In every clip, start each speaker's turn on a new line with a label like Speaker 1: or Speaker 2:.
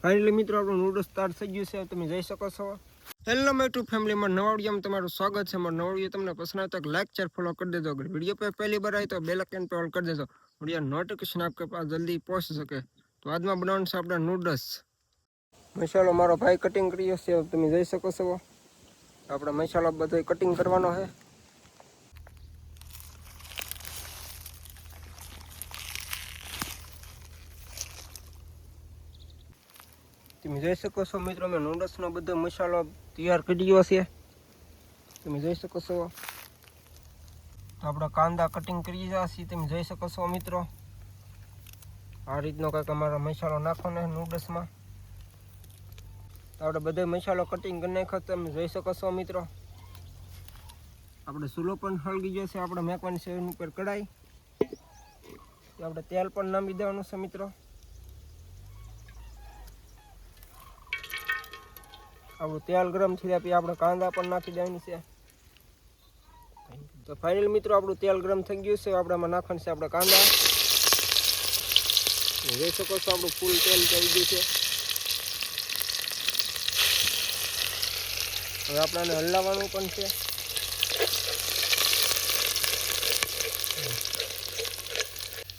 Speaker 1: Finally मित्रों આપણું noodles start થઈ ગયું છે, તમે જોઈ શકો છો। હેલો માય ટુ ફેમિલી માં નવા વિડિયોમાં તમારું સ્વાગત છે। મારો નવો વિડિયો તમને પસંદ આવે તો લાઈક શેર ફોલો કરી દેજો। અગર વિડિયો पे पहली बार आए तो बेल आइकन पे ऑल कर देજો, विडियो नोटिफिकेशन आपके पास जल्दी पहुंच सके। तो आज में बनावવાનું છે આપણા નૂડલ્સ। મસાલો મારો ભાઈ કટિંગ કર્યો છે, તમે જોઈ શકો છો। આપણે મસાલો બધો કટિંગ કરવાનો છે। તમે જોઈ શકો છો મિત્રો, મેં નૂડલ્સનો બધો મસાલો તૈયાર કર્યો છે, તમે જોઈ શકો છો। તો આપણે કાંદા કટિંગ કરી રહ્યા છીએ, તમે જોઈ શકો છો મિત્રો। આ રીતનો કંઈક અમારો મસાલો નાખવાનો છે નૂડલ્સમાં। તો આપણે બધો મસાલો કટિંગ કરી નાખ્યો, તમે જોઈ શકો છો મિત્રો। આપણે ચૂલો પણ સળગી ગયો છે, આપણે મેકવાની છે એની ઉપર કઢાઈ। આપણે તેલ પણ નાખી દેવાનું છે મિત્રો। આપણું તેલ ગરમ થઈ જાય પછી આપણે કાંદા પણ નાખી દેવાની છે। તો ફાઇનલ મિત્રો આપણું તેલ ગરમ થઈ ગયું છે, આપણે આમાં નાખવાનું છે આપણે કાંદા। જોઈ શકો છો આપણું ફૂલ તેલ થઈ ગયું છે। હવે આપણે આને હલાવવાનું પણ છે।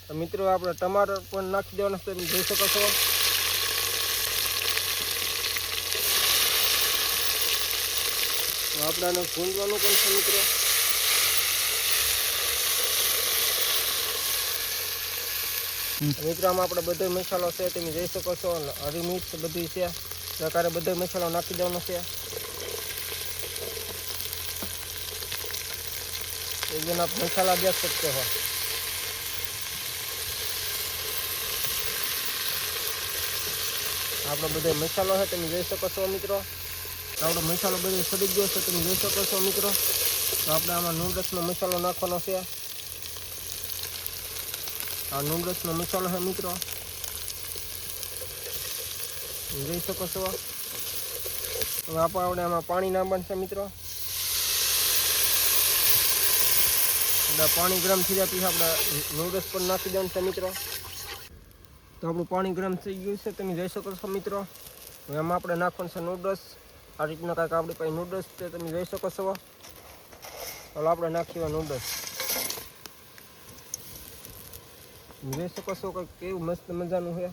Speaker 1: તો મિત્રો આપણે ટમાટર પણ નાખી દેવાના છે, તમે જોઈ શકો છો। આપણે આને ભૂંજવાનું પણ છે મિત્રો। મિત્રો આમાં આપણે બધો મસાલો છે, તમે જોઈ શકો છો। હરી મિર્ચ બધી છે, પ્રકારે બધો મસાલો નાખી દેવાનો છે। एक दिन आप मसाला देख सकते हो। આપણો બધો મસાલો છે, તમે જોઈ શકો છો મિત્રો। આપણો મસાલો બધો સડી ગયો છે, તમે જોઈ શકો છો મિત્રો। તો આપણે આમાં નૂડલ્સનો મસાલો નાખવાનો છે। આ નૂડલ્સનો મસાલો છે મિત્રો, જોઈ શકો છો। હવે આપણે આમાં પાણી નાખવાનું છે મિત્રો। પાણી ગરમ થઈ જાય પછી આપણે નૂડલ્સ પણ નાખી દેવાનું છે મિત્રો। તો આપણું પાણી ગરમ થઈ ગયું છે, તમે જોઈ શકો છો મિત્રો। હવે એમાં આપણે નાખવાનું છે નૂડલ્સ। આ રીતના કાંઈક આપણી પાસે નૂડલ્સ છે, તમે જોઈ શકો છો। ચાલો આપણે નાખીએ નૂડલ્સ, જોઈ શકો છો કંઈક કેવું મસ્ત મજાનું છે।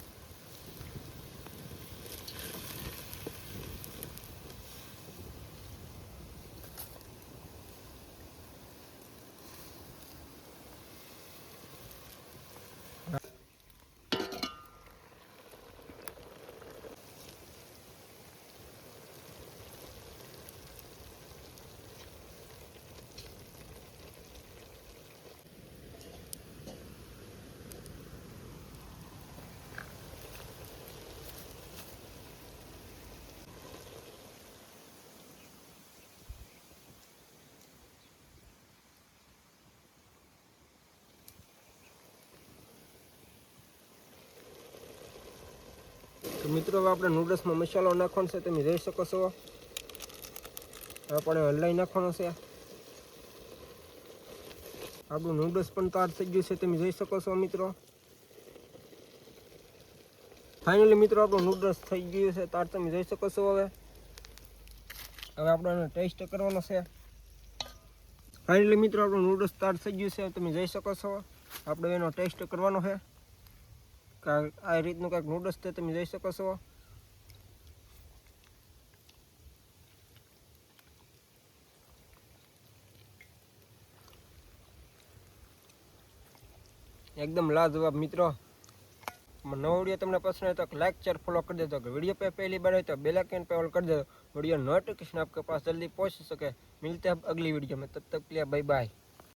Speaker 1: તો મિત્રો હવે આપણે નૂડલ્સમાં મસાલો નાખવાનો છે, તમે જોઈ શકો છો। આપણે હલાવી નાખવાનો છે। આપણું નૂડલ્સ પણ તૈયાર થઈ ગયું છે, તમે જોઈ શકો છો મિત્રો। ફાઇનલી મિત્રો આપણું નૂડલ્સ થઈ ગયું છે તૈયાર, તમે જોઈ શકો છો। હવે આપણે ટેસ્ટ કરવાનો છે। ફાઇનલી મિત્રો આપણું નૂડલ્સ તૈયાર થઈ ગયું છે, તમે જોઈ શકો છો। આપણે એનો ટેસ્ટ કરવાનો છે। આ રીતનું કંઈક નૂડલ્સ છે, તમે જોઈ શકો છો। એકદમ લાજવાબ મિત્રો। નવો વિડીયો તમને પસंद है तो लाइक शेयर फॉलो कर देજો। अगर वीडियो पे पहली बार है तो बेल आइकन पे ऑल कर देજો, वीडियो नोटिफिकेशन आपके पास जल्दी पहुंच सके। मिलते हैं अगली वीडियो में, तब तक के लिए बाय बाय।